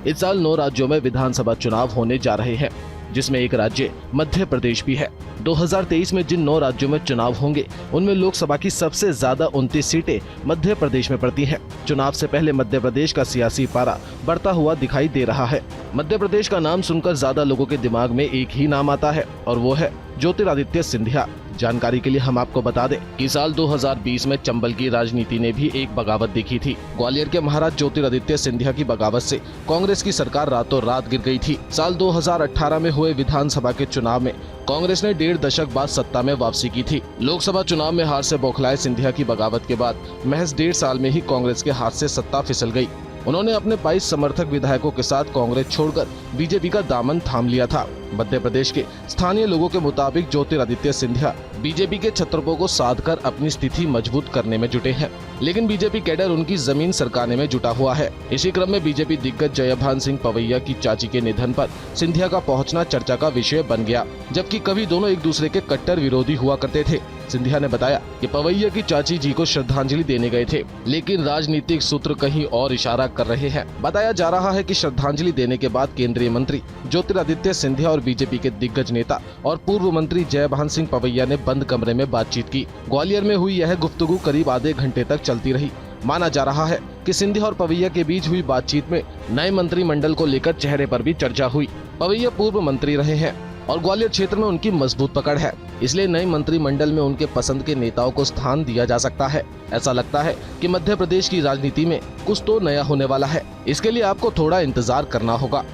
इस साल 9 राज्यों में विधानसभा चुनाव होने जा रहे हैं, जिसमें एक राज्य मध्य प्रदेश भी है। 2023 में जिन 9 राज्यों में चुनाव होंगे उनमें लोकसभा की सबसे ज्यादा 29 सीटें मध्य प्रदेश में पड़ती हैं। चुनाव से पहले मध्य प्रदेश का सियासी पारा बढ़ता हुआ दिखाई दे रहा है। मध्य प्रदेश का नाम सुनकर ज्यादा लोगों के दिमाग में एक ही नाम आता है और वो है ज्योतिरादित्य सिंधिया। जानकारी के लिए हम आपको बता दें कि साल 2020 में चंबल की राजनीति ने भी एक बगावत देखी थी। ग्वालियर के महाराज ज्योतिरादित्य सिंधिया की बगावत से कांग्रेस की सरकार रातों रात गिर गई थी। साल 2018 में हुए विधानसभा के चुनाव में कांग्रेस ने 1.5 दशक बाद सत्ता में वापसी की थी। लोकसभा चुनाव में हार से बौखलाए सिंधिया की बगावत के बाद महज 1.5 साल में ही कांग्रेस के हाथ से सत्ता फिसल गई। उन्होंने अपने 22 समर्थक विधायकों के साथ कांग्रेस छोड़कर बीजेपी का दामन थाम लिया था। मध्य प्रदेश के स्थानीय लोगों के मुताबिक ज्योतिरादित्य सिंधिया बीजेपी के छत्रपों को साधकर अपनी स्थिति मजबूत करने में जुटे हैं, लेकिन बीजेपी कैडर उनकी जमीन सरकाने में जुटा हुआ है। इसी क्रम में बीजेपी दिग्गज जयभान सिंह पवैया की चाची के निधन पर सिंधिया का पहुंचना चर्चा का विषय बन गया, जबकि कभी दोनों एक दूसरे के कट्टर विरोधी हुआ करते थे। सिंधिया ने बताया कि पवैया की चाची जी को श्रद्धांजलि देने गए थे, लेकिन राजनीतिक सूत्र कहीं और इशारा कर रहे हैं। बताया जा रहा है कि श्रद्धांजलि देने के बाद केंद्रीय मंत्री ज्योतिरादित्य सिंधिया और बीजेपी के दिग्गज नेता और पूर्व मंत्री जयभान सिंह पवैया ने बंद कमरे में बातचीत की। ग्वालियर में हुई यह गुफ्तगू करीब आधे घंटे तक चलती रही। माना जा रहा है कि सिंधिया और पवैया के बीच हुई बातचीत में नए मंत्रिमंडल को लेकर चेहरे पर भी चर्चा हुई। पवैया पूर्व मंत्री रहे हैं और ग्वालियर क्षेत्र में उनकी मजबूत पकड़ है, इसलिए नए मंत्रिमंडल में उनके पसंद के नेताओं को स्थान दिया जा सकता है। ऐसा लगता है कि मध्य प्रदेश की राजनीति में कुछ तो नया होने वाला है। इसके लिए आपको थोड़ा इंतजार करना होगा।